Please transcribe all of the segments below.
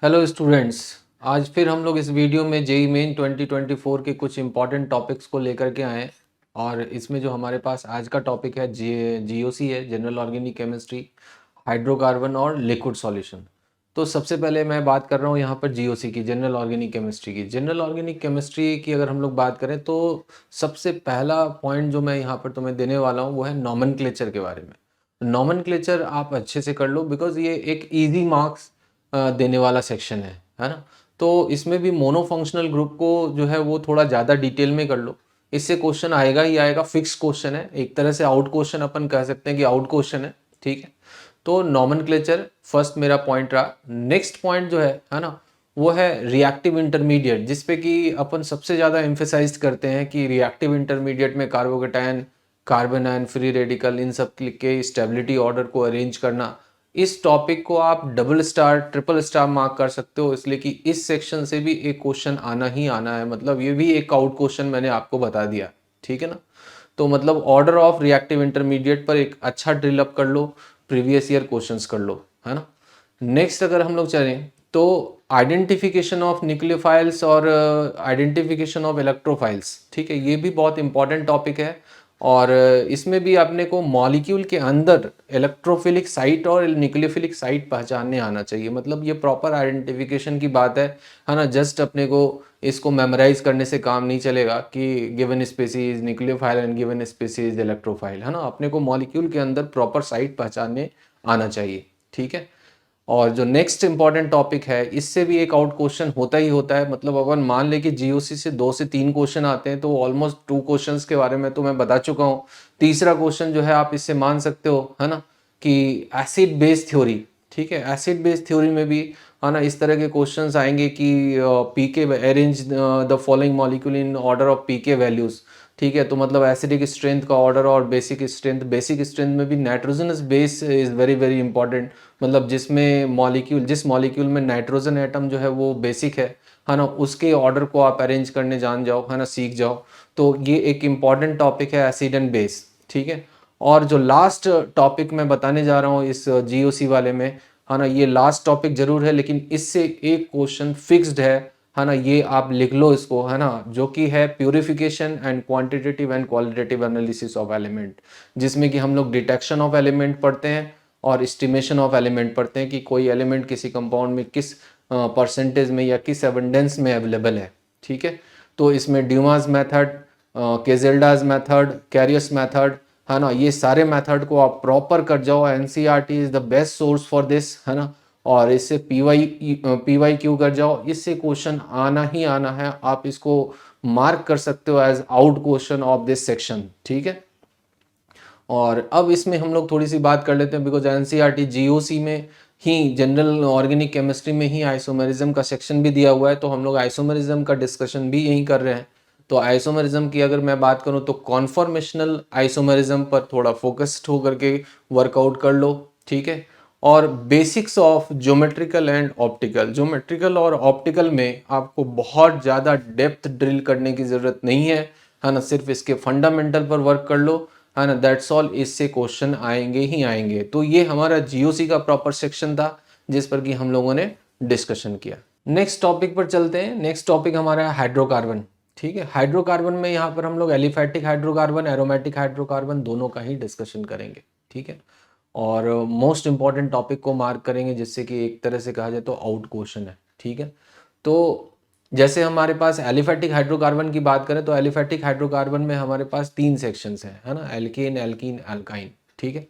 Hello students. आज फिर हम लोग इस वीडियो में जेई मेन 2024 के कुछ इंपॉर्टेंट टॉपिक्स को लेकर के आए हैं। और इसमें जो हमारे पास आज का टॉपिक है जीओसी है, जनरल ऑर्गेनिक केमिस्ट्री, हाइड्रोकार्बन और लिक्विड सॉल्यूशन। तो सबसे पहले मैं बात कर रहा हूँ यहाँ पर जीओसी की, जनरल ऑर्गेनिक केमिस्ट्री की। जनरल ऑर्गेनिक केमिस्ट्री की अगर हम लोग बात करें तो सबसे पहला पॉइंट जो मैं यहाँ पर तुम्हें देने वाला हूँ वो है नॉमेनक्लेचर के बारे में। नॉमेनक्लेचर आप अच्छे से कर लो बिकॉज ये एक ईजी मार्क्स देने वाला सेक्शन है ना। तो इसमें भी मोनोफंक्शनल ग्रुप को जो है वो थोड़ा ज़्यादा डिटेल में कर लो। इससे क्वेश्चन आएगा ही आएगा, फिक्स क्वेश्चन है, एक तरह से आउट क्वेश्चन अपन कह सकते हैं कि आउट क्वेश्चन है। ठीक है, तो नॉमेनक्लेचर फर्स्ट मेरा पॉइंट रहा। नेक्स्ट पॉइंट जो है ना, वो है रिएक्टिव इंटरमीडिएट, जिसपे कि अपन सबसे ज़्यादा एम्फेसाइज करते हैं कि रिएक्टिव इंटरमीडिएट में carbocation, carbon ion, free radical, इन सब के स्टेबिलिटी ऑर्डर को अरेंज करना। इस टॉपिक को आप double star triple star mark कर सकते हो, इसलिए कि इस सेक्शन से भी एक क्वेश्चन आना ही आना है। मतलब ये भी एक आउट क्वेश्चन मैंने आपको बता दिया। ठीक है ना। तो मतलब ऑर्डर ऑफ रिएक्टिव इंटरमीडिएट पर एक अच्छा ड्रिल अप कर लो, प्रीवियस ईयर क्वेश्चंस कर लो, है ना। नेक्स्ट अगर हम लोग चलें तो आइडेंटिफिकेशन ऑफ न्यूक्लियोफाइल्स और आइडेंटिफिकेशन ऑफ इलेक्ट्रोफाइल्स। ठीक है, ये भी बहुत इंपॉर्टेंट टॉपिक है। और इसमें भी अपने को मॉलिक्यूल के अंदर इलेक्ट्रोफिलिक साइट और न्यूक्लियोफिलिक साइट पहचानने आना चाहिए। मतलब ये प्रॉपर आइडेंटिफिकेशन की बात है ना। जस्ट अपने को इसको मेमोराइज करने से काम नहीं चलेगा कि given species nucleophile and given species electrophile, है ना। अपने को मॉलिक्यूल के अंदर प्रॉपर साइट पहचानने आना चाहिए। ठीक है। और जो नेक्स्ट इंपॉर्टेंट टॉपिक है, इससे भी एक आउट क्वेश्चन होता ही होता है। मतलब अपन मान ले कि जीओसी से 2 से 3 क्वेश्चन आते हैं तो ऑलमोस्ट 2 क्वेश्चंस के बारे में तो मैं बता चुका हूँ। तीसरा क्वेश्चन जो है आप इससे मान सकते हो, है ना, कि एसिड बेस थ्योरी। ठीक है, एसिड बेस थ्योरी में भी, है ना, इस तरह के क्वेश्चंस आएंगे कि pK arrange the following molecule in order of pK values. ठीक है, तो मतलब एसिडिक स्ट्रेंथ का ऑर्डर और बेसिक स्ट्रेंथ में भी nitrogenous base is very very important. मतलब जिस मॉलिक्यूल में नाइट्रोजन एटम जो है वो बेसिक है ना, उसके ऑर्डर को आप अरेंज करने जान जाओ, है ना, सीख जाओ। तो ये एक इम्पॉर्टेंट टॉपिक है, एसिड एंड बेस। ठीक है। और जो लास्ट टॉपिक मैं बताने जा रहा हूँ इस जीओसी वाले में, है ना, ये लास्ट टॉपिक जरूर है लेकिन इससे एक क्वेश्चन फिक्स्ड है ना, ये आप लिख लो इसको, है ना, जो कि है purification and quantitative and qualitative analysis of element, जिसमें कि हम लोग डिटेक्शन ऑफ एलिमेंट पढ़ते हैं और एस्टिमेशन ऑफ एलिमेंट पढ़ते हैं कि कोई एलिमेंट किसी कंपाउंड में किस परसेंटेज में या किस एबंडेंस में अवेलेबल है। ठीक है, तो इसमें ड्यूमास मेथड, केजेल्डाज मेथड, कैरियस मेथड, है ना, ये सारे मेथड को आप प्रॉपर कर जाओ। NCERT is the best source for this, है ना। और इससे पीवाई क्यू कर जाओ, इससे क्वेश्चन आना ही आना है। आप इसको मार्क कर सकते हो as out question of this section. ठीक है। और अब इसमें हम लोग थोड़ी सी बात कर लेते हैं, बिकॉज एनसीईआरटी जीओसी में ही, जनरल ऑर्गेनिक केमिस्ट्री में ही आइसोमेरिज्म का सेक्शन भी दिया हुआ है, तो हम लोग आइसोमेरिज्म का डिस्कशन भी यहीं कर रहे हैं। तो आइसोमेरिज्म की अगर मैं बात करूं तो कॉन्फॉर्मेशनल आइसोमेरिज्म पर थोड़ा फोकस्ड होकर के वर्कआउट कर लो। ठीक है। और basics of geometrical and optical, geometrical और ऑप्टिकल में आपको बहुत ज़्यादा डेप्थ ड्रिल करने की ज़रूरत नहीं है ना, सिर्फ इसके फंडामेंटल पर वर्क कर लो, है ना, दैट्स ऑल। इससे क्वेश्चन आएंगे ही आएंगे। तो ये हमारा जीओसी का प्रॉपर सेक्शन था जिस पर कि हम लोगों ने डिस्कशन किया। नेक्स्ट टॉपिक पर चलते हैं। नेक्स्ट टॉपिक हमारा है हाइड्रोकार्बन। ठीक है, हाइड्रोकार्बन में यहाँ पर हम लोग एलिफैटिक हाइड्रोकार्बन, एरोमेटिक हाइड्रोकार्बन दोनों का ही डिस्कशन करेंगे। ठीक है। और मोस्ट इंपॉर्टेंट टॉपिक को मार्क करेंगे जिससे कि एक तरह से कहा जाए तो आउट क्वेश्चन है। ठीक है। तो जैसे हमारे पास एलिफैटिक हाइड्रोकार्बन की बात करें तो एलिफैटिक हाइड्रोकार्बन में हमारे पास 3 सेक्शंस हैं, है ना, एल्केन, एल्कीन, एल्काइन। ठीक है।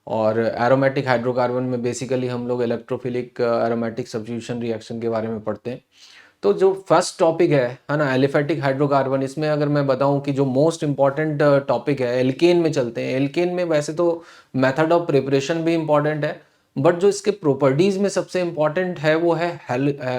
और एरोमेटिक हाइड्रोकार्बन में बेसिकली हम लोग इलेक्ट्रोफिलिक एरोमेटिक सब्स्टिट्यूशन रिएक्शन के बारे में पढ़ते हैं। तो जो फर्स्ट टॉपिक है ना, एलिफैटिक हाइड्रोकार्बन, इसमें अगर मैं बताऊं कि जो मोस्ट इंपॉर्टेंट टॉपिक है, एल्केन में चलते हैं। एल्केन में वैसे तो मेथड ऑफ प्रिपरेशन भी इंपॉर्टेंट है, बट जो इसके प्रॉपर्टीज में सबसे इंपॉर्टेंट है वो है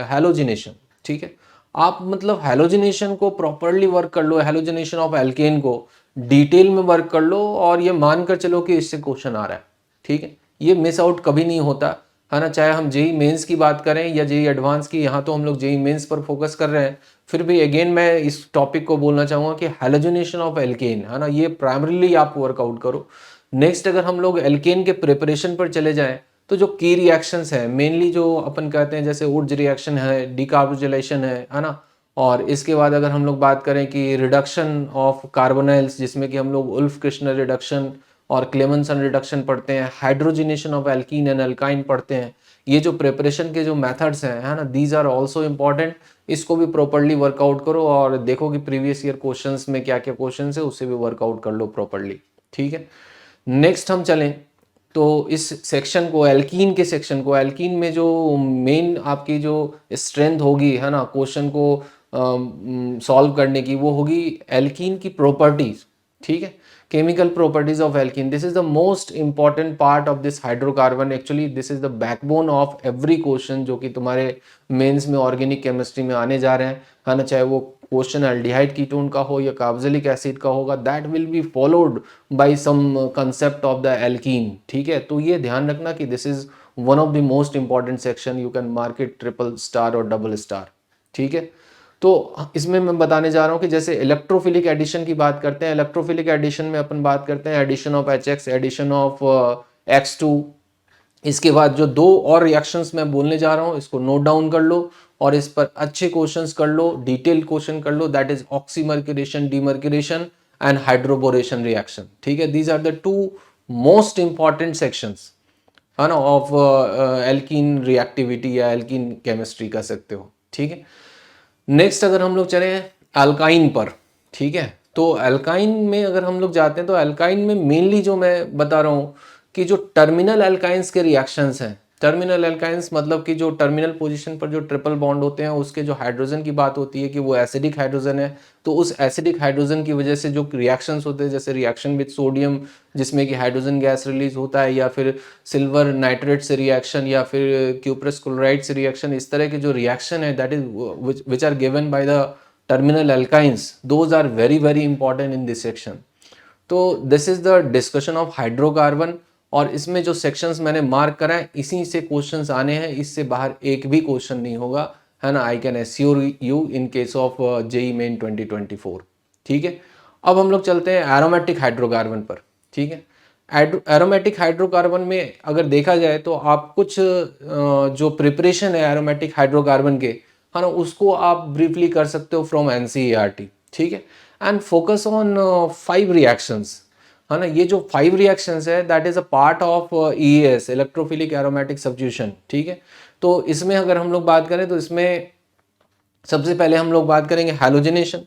हैलोजिनेशन। ठीक है। आप मतलब हैलोजिनेशन को प्रॉपरली वर्क कर लो, हैलोजिनेशन ऑफ एल्केन को डिटेल में वर्क कर लो और ये मानकर चलो कि इससे क्वेश्चन आ रहा है। ठीक है, ये मिस आउट कभी नहीं होता, है ना। चाहे हम जेई मेंस की बात करें या जेई एडवांस की, यहाँ तो हम लोग जेई मेंस पर फोकस कर रहे हैं, फिर भी अगेन मैं इस टॉपिक को बोलना चाहूँगा कि हैलोजिनेशन ऑफ एल्केन, है ना, ये प्राइमरीली आप वर्कआउट करो। नेक्स्ट अगर हम लोग एल्केन के प्रिपरेशन पर चले जाएं तो जो की रिएक्शंस है मेनली जो अपन कहते हैं जैसे वुड्स रिएक्शन है, डिकार्बोजिलेशन है ना, और इसके बाद अगर हम लोग बात करें कि रिडक्शन ऑफ कार्बोनाइल्स जिसमें कि हम लोग उल्फ क्रिश्नर रिडक्शन और क्लेमेंसन रिडक्शन पढ़ते हैं, hydrogenation of alkene and alkyne पढ़ते हैं, ये जो प्रिपरेशन के जो मेथड्स हैं है ना, दीज आर ऑल्सो इम्पॉर्टेंट। इसको भी प्रॉपरली वर्कआउट करो और देखो कि प्रीवियस ईयर क्वेश्चंस में क्या क्या क्वेश्चंस है, उससे भी वर्कआउट कर लो प्रॉपरली। ठीक है, नेक्स्ट हम चलें तो इस सेक्शन को, एल्कीन के सेक्शन को, एल्कीन में जो मेन आपकी जो स्ट्रेंथ होगी है ना क्वेश्चन को सॉल्व करने की, वो होगी एल्कीन की प्रॉपर्टीज। ठीक है, chemical properties of alkene, this is the most important part of this hydrocarbon, actually this is the backbone of every question जो कि तुम्हारे मेंस में ऑर्गेनिक केमिस्ट्री में आने जा रहे हैं है ना, चाहे वो क्वेश्चन एल्डिहाइड कीटोन का हो या कार्बोक्सिलिक एसिड का होगा, that will be followed by some concept of the alkene. ठीक है, तो ये ध्यान रखना कि this is one of the most important section, you can mark it triple star और डबल स्टार। ठीक है, तो इसमें मैं बताने जा रहा हूं कि जैसे इलेक्ट्रोफिलिक एडिशन की बात करते हैं, इलेक्ट्रोफिलिक एडिशन में अपन बात करते हैं addition of HX, addition of X2। इसके बाद जो दो और रिएक्शंस मैं बोलने जा रहा हूं, इसको नोट डाउन कर लो और इस पर अच्छे क्वेश्चंस कर लो, डिटेल क्वेश्चन कर लो, that is oxymercuration, demercuration and hydroboration reaction. ठीक है, these are the two most important sections है ना ऑफ एल्कीन रिएक्टिविटी या एल्कीन केमिस्ट्री कह सकते हो। ठीक है, नेक्स्ट अगर हम लोग चले अल्काइन पर, ठीक है, तो अल्काइन में अगर हम लोग जाते हैं तो अल्काइन में मेनली जो मैं बता रहा हूँ कि जो टर्मिनल अल्काइंस के रिएक्शंस हैं, टर्मिनल अल्काइंस मतलब कि जो टर्मिनल पोजीशन पर जो ट्रिपल बॉन्ड होते हैं उसके जो हाइड्रोजन की बात होती है कि वो एसिडिक हाइड्रोजन है, तो उस एसिडिक हाइड्रोजन की वजह से जो रिएक्शंस होते हैं जैसे रिएक्शन विद सोडियम जिसमें कि हाइड्रोजन गैस रिलीज होता है, या फिर सिल्वर नाइट्रेट से रिएक्शन, या फिर क्यूप्रस क्लोराइड से रिएक्शन, इस तरह के जो रिएक्शन है that is which are given by the terminal alkynes, those are very very important in this section. तो this is the discussion of hydrocarbon, और इसमें जो सेक्शंस मैंने मार्क करा है इसी से क्वेश्चंस आने हैं, इससे बाहर एक भी क्वेश्चन नहीं होगा है ना, I can assure you in case of JEE Main 2024। ठीक है, अब हम लोग चलते हैं एरोमेटिक हाइड्रोकार्बन पर। ठीक है, एरोमेटिक हाइड्रोकार्बन में अगर देखा जाए तो आप कुछ जो प्रिपरेशन है एरोमेटिक हाइड्रोकार्बन के है ना, उसको आप ब्रीफली कर सकते हो फ्रॉम NCERT। ठीक है, एंड फोकस ऑन 5 रिएक्शंस है ना, ये जो 5 रिएक्शंस है that is a part of EAS, electrophilic aromatic substitution. ठीक है, तो इसमें अगर हम लोग बात करें तो इसमें सबसे पहले हम लोग बात करेंगे हैलोजिनेशन,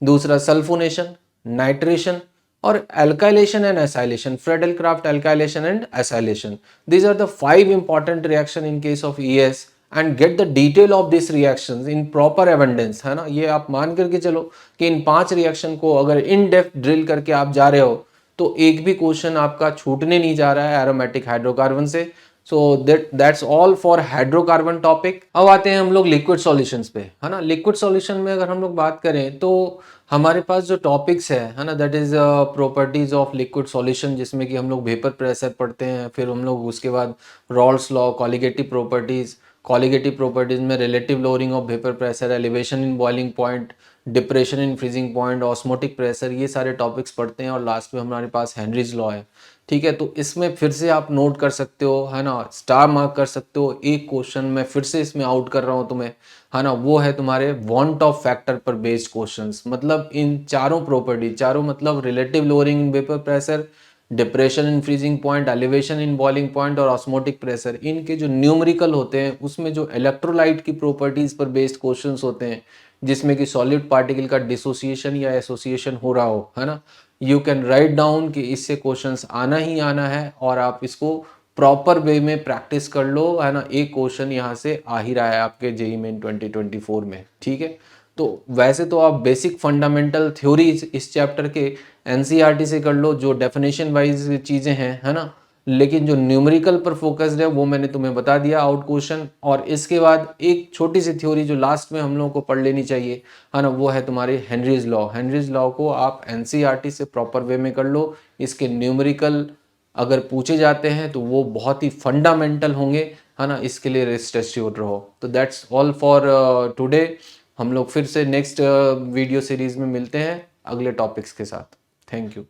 दूसरा सल्फोनेशन, नाइट्रेशन और alkylation and acylation, Friedel-craft alkylation and acylation. These are the 5 important reaction in case of ES and get the detail of these reactions in proper abundance, है ना, ये आप मान करके चलो कि इन 5 रिएक्शन को अगर इन डेप्थ ड्रिल करके आप जा रहे हो तो एक भी क्वेश्चन आपका छूटने नहीं जा रहा है एरोमेटिक हाइड्रोकार्बन से। So that's all for hydrocarbon topic. अब आते हैं हम लोग लिक्विड सॉल्यूशंस पे, है ना। लिक्विड सॉल्यूशन में अगर हम लोग बात करें तो हमारे पास जो टॉपिक्स है ना, that is properties of liquid solution, जिसमें कि हम लोग वेपर प्रेशर पढ़ते हैं, फिर हम लोग उसके बाद Raoult's law, colligative properties, colligative properties में relative lowering of vapour pressure, elevation in boiling point, depression in freezing point, osmotic pressure, ये सारे टॉपिक्स पढ़ते हैं। और लास्ट में हमारे पास हेनरीज लॉ है। ठीक है, तो इसमें फिर से आप नोट कर सकते हो, है ना, स्टार मार्क कर सकते हो। एक क्वेश्चन में फिर से इसमें आउट कर रहा हूं तुम्हें, है ना, वो है तुम्हारे वांट ऑफ फैक्टर पर बेस्ड क्वेश्चंस। मतलब इन चारों प्रॉपर्टी, चारों मतलब relative lowering in vapour pressure, depression in freezing point, elevation in boiling point और ऑस्मोटिक प्रेशर, इनके जो न्यूमेरिकल होते हैं उसमें जो इलेक्ट्रोलाइट की प्रॉपर्टीज पर बेस्ड क्वेश्चंस होते हैं, जिसमें कि सॉलिड पार्टिकल का डिसोसिएशन या एसोसिएशन हो रहा हो, है ना, यू कैन राइट डाउन कि इससे क्वेश्चंस आना ही आना है और आप इसको प्रॉपर वे में प्रैक्टिस कर लो, है ना। एक क्वेश्चन यहाँ से आ ही रहा है आपके जेईई मेन 2024 में। ठीक है, तो वैसे तो आप बेसिक फंडामेंटल थ्योरी इस चैप्टर के एनसीईआरटी से कर लो, जो डेफिनेशन वाइज चीज़ें हैं, है ना, लेकिन जो न्यूमेरिकल पर फोकस्ड है वो मैंने तुम्हें बता दिया आउट क्वेश्चन। और इसके बाद एक छोटी सी थ्योरी जो लास्ट में हम लोगों को पढ़ लेनी चाहिए, है ना, वो है तुम्हारी हेनरीज लॉ। हेनरीज लॉ को आप एनसीईआरटी से प्रॉपर वे में कर लो। इसके न्यूमेरिकल अगर पूछे जाते हैं तो वो बहुत ही फंडामेंटल होंगे, है ना, इसके लिए रेस्ट एश्योर्ड रहो। तो दैट्स ऑल फॉर टुडे। हम लोग फिर से नेक्स्ट वीडियो सीरीज में मिलते हैं अगले टॉपिक्स के साथ। Thank you.